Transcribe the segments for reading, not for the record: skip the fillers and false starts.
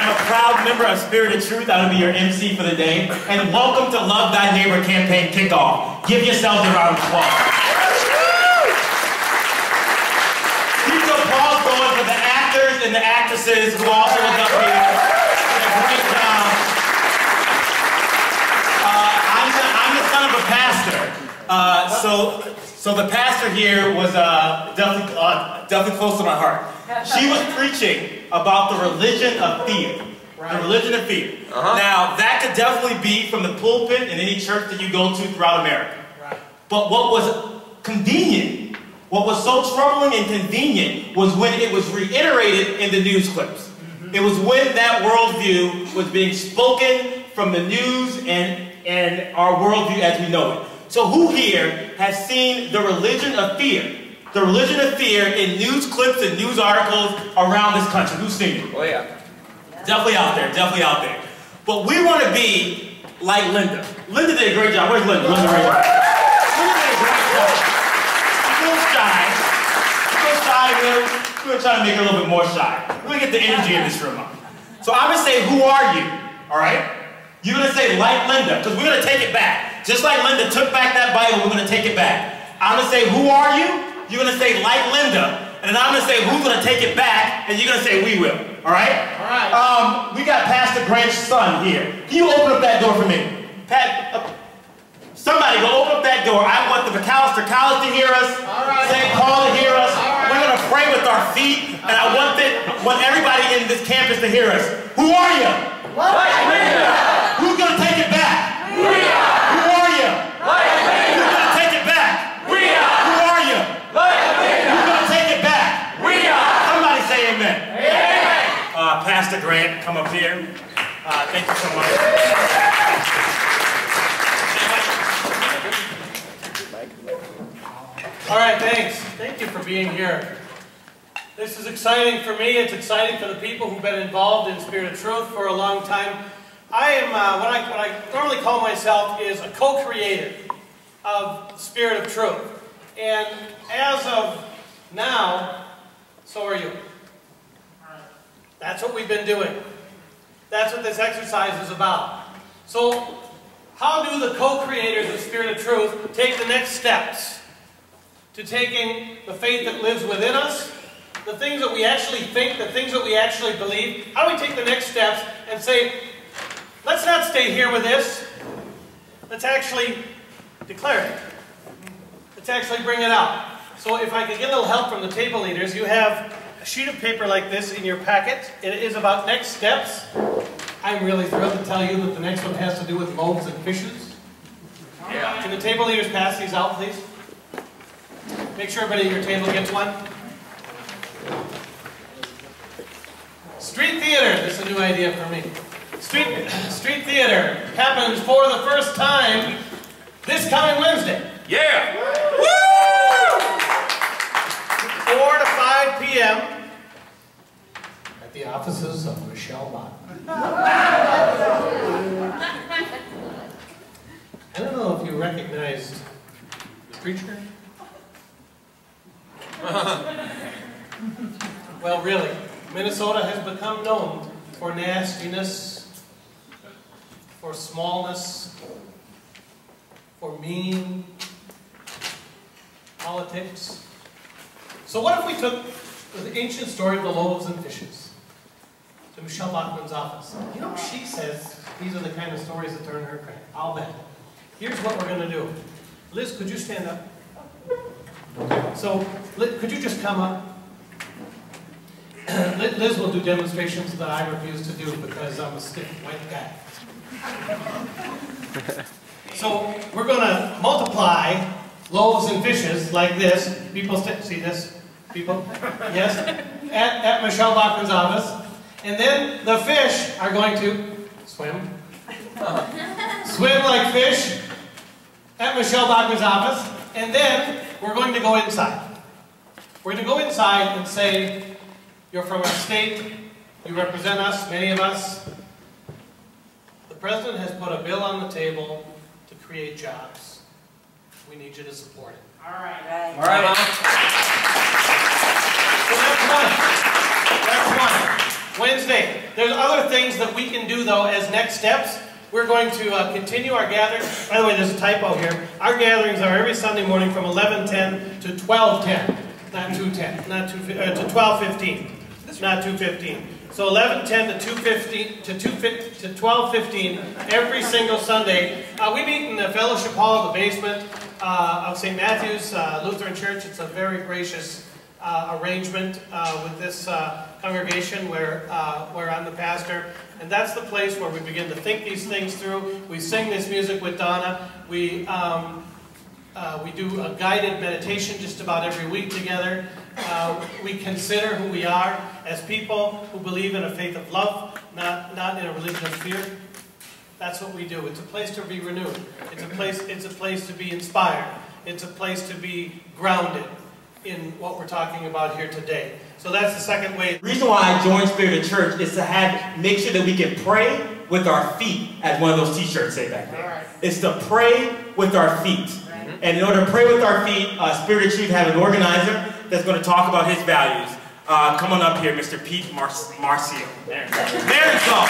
I'm a proud member of Spirit of Truth. I'm going to be your MC for the day. And welcome to Love Thy Neighbor campaign kickoff. Give yourselves a round of applause. Keep the applause going for the actors and the actresses who also was up here. Did a great job. I'm the son of a pastor. So the pastor here was definitely close to my heart. She was preaching about the religion of fear. Right. The religion of fear. Now, that could definitely be from the pulpit in any church that you go to throughout America. Right. But what was convenient, what was so troubling and convenient, was when it was reiterated in the news clips. It was when that worldview was being spoken from the news and our worldview as we know it. So who here has seen the religion of fear? The religion of fear in news clips and news articles around this country. Who's seen it? Oh yeah. Definitely out there, definitely out there. But we want to be like Linda. Linda did a great job. Where's Linda? Linda right here. Linda did a great job. She's a little shy. She's a little shy. We're going to try to make her a little bit more shy. We're going to get the energy in this room up. So I'm going to say, who are you? All right? You're going to say, like Linda, because we're going to take it back. Just like Linda took back that Bible, we're going to take it back. I'm going to say, who are you? You're going to say, like Linda. And then I'm going to say, who's going to take it back? And you're going to say, we will. All right? All right. We got Pastor Grant's son here. Can you open up that door for me? Somebody go open up that door. I want the McAllister College to hear us. All right. St. Paul to hear us. All right. We're going to pray with our feet. And I want everybody in this campus to hear us. Who are you? Like Linda. Who's going to take it back? We are. Who are you? Like Linda. Who's going to take it back? We are. Who are you? Like Linda. Who's going to take it back? We are. Somebody say amen. Amen. Pastor Grant, come up here. Thank you so much. All right, thanks. Thank you for being here. This is exciting for me. It's exciting for the people who've been involved in Spirit of Truth for a long time. I am, what I normally call myself is a co-creator of Spirit of Truth. And as of now, so are you. That's what we've been doing. That's what this exercise is about. So, how do the co-creators of Spirit of Truth take the next steps to taking the faith that lives within us, the things that we actually think, the things that we actually believe? How do we take the next steps and say, let's not stay here with this. Let's actually declare it. Let's actually bring it out. So if I could get a little help from the table leaders, you have a sheet of paper like this in your packet. It is about next steps. I'm really thrilled to tell you that the next one has to do with loaves and fishes. Yeah. Can the table leaders pass these out, please? Make sure everybody at your table gets one. Street theater. This is a new idea for me. Street theater happens for the first time this coming Wednesday. Yeah! Woo! 4 to 5 p.m. at the offices of Michelle Bachman. I don't know if you recognized the preacher. Well, really, Minnesota has become known for nastiness, for smallness, for mean politics. So what if we took the ancient story of the loaves and fishes to Michelle Bachman's office? You know, she says these are the kind of stories that turn her crank. I'll bet. Here's what we're going to do. Liz, could you stand up? So, could you just come up? Liz will do demonstrations that I refuse to do because I'm a stiff white guy. So, we're going to multiply loaves and fishes like this. People see this? People? Yes? At Michelle Bachman's office. And then the fish are going to swim. Swim like fish at Michelle Bachman's office. And then we're going to go inside. We're going to go inside and say, you're from our state, you represent us, many of us. The president has put a bill on the table to create jobs. We need you to support it. All right. All right. So that's one. That's one. Wednesday. There's other things that we can do, though, as next steps. We're going to continue our gathering. By the way, there's a typo here. Our gatherings are every Sunday morning from 11:10 to 12:10. Not 2:10. Not to 12:15. Not 2:15. So 11:10 to 2:15 to 12:15 every single Sunday. We meet in the fellowship hall of the basement of St. Matthew's Lutheran Church. It's a very gracious arrangement with this congregation where I'm the pastor. And that's the place where we begin to think these things through. We sing this music with Donna. We do a guided meditation just about every week together. We consider who we are as people who believe in a faith of love, not in a religion of fear. That's what we do. It's a place to be renewed. It's a place to be inspired. It's a place to be grounded in what we're talking about here today. So that's the second way. The reason why I joined Spirit of Church is to make sure that we can pray with our feet, as one of those t-shirts say back there. Right. It's to pray with our feet. Right. And in order to pray with our feet, Spirit of Truth have an organizer that's going to talk about his values. Come on up here, Mr. Pete Marcio. There you go. There you go.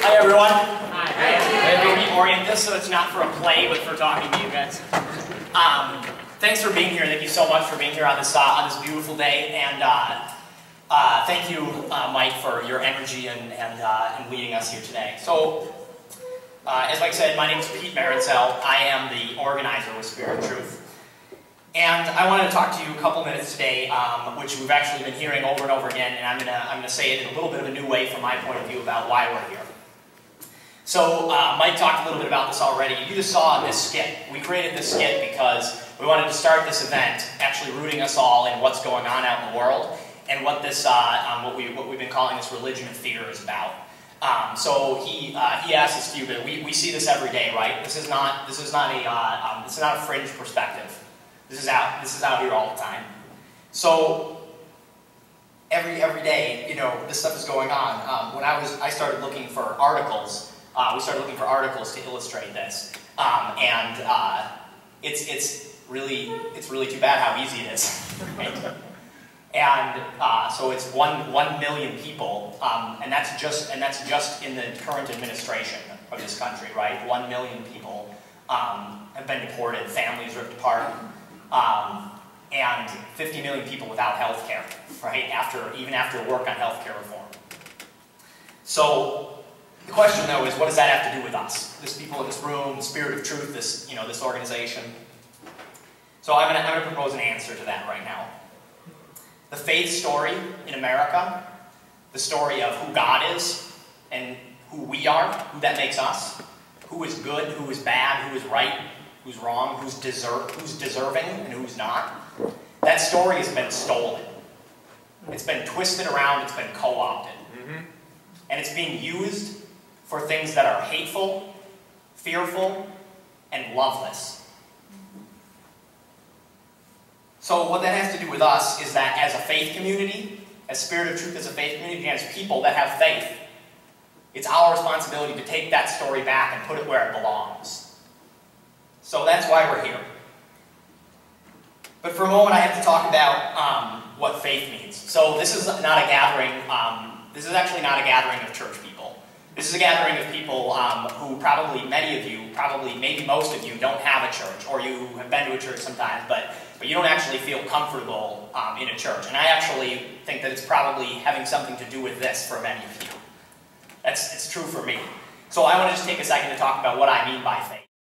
Hi everyone. We'll be oriented so it's not for a play, but for talking to you guys. Thanks for being here. Thank you so much for being here on this beautiful day, and thank you, Mike, for your energy and leading us here today. So, as Mike said, my name is Pete Marincel. I am the organizer with Spirit of Truth. And I wanted to talk to you a couple minutes today, which we've actually been hearing over and over again, and I'm gonna say it in a little bit of a new way from my point of view about why we're here. So Mike talked a little bit about this already. You just saw this skit. We created this skit because we wanted to start this event actually rooting us all in what's going on out in the world and what this what we've been calling this religion of fear is about. So he asked us to, but we see this every day, right? This is not a fringe perspective. This is out here all the time. So every day, you know, this stuff is going on. When I started looking for articles. We started looking for articles to illustrate this, it's really too bad how easy it is, right? And so it's 1 million people, and that's just in the current administration of this country, right? 1 million people have been deported, families ripped apart, and 50 million people without health care, right? Even after work on health care reform. So the question, though, is what does that have to do with us? This people in this room, the Spirit of Truth, this organization. So I'm gonna propose an answer to that right now. The faith story in America, the story of who God is and who we are, who that makes us, who is good, who is bad, who is right, who's wrong, who's deserving, and who's not. That story has been stolen. It's been twisted around. It's been co-opted, and it's being used for things that are hateful, fearful, and loveless. So what that has to do with us is that as a faith community, as Spirit of Truth as a faith community, and as people that have faith, it's our responsibility to take that story back and put it where it belongs. So that's why we're here. But for a moment I have to talk about what faith means. So this is not a gathering, this is actually not a gathering of church people. This is a gathering of people who probably, many of you, probably maybe most of you, don't have a church, or you have been to a church sometimes, but you don't actually feel comfortable in a church. And I actually think that it's probably having something to do with this for many of you. It's true for me. So I want to just take a second to talk about what I mean by faith.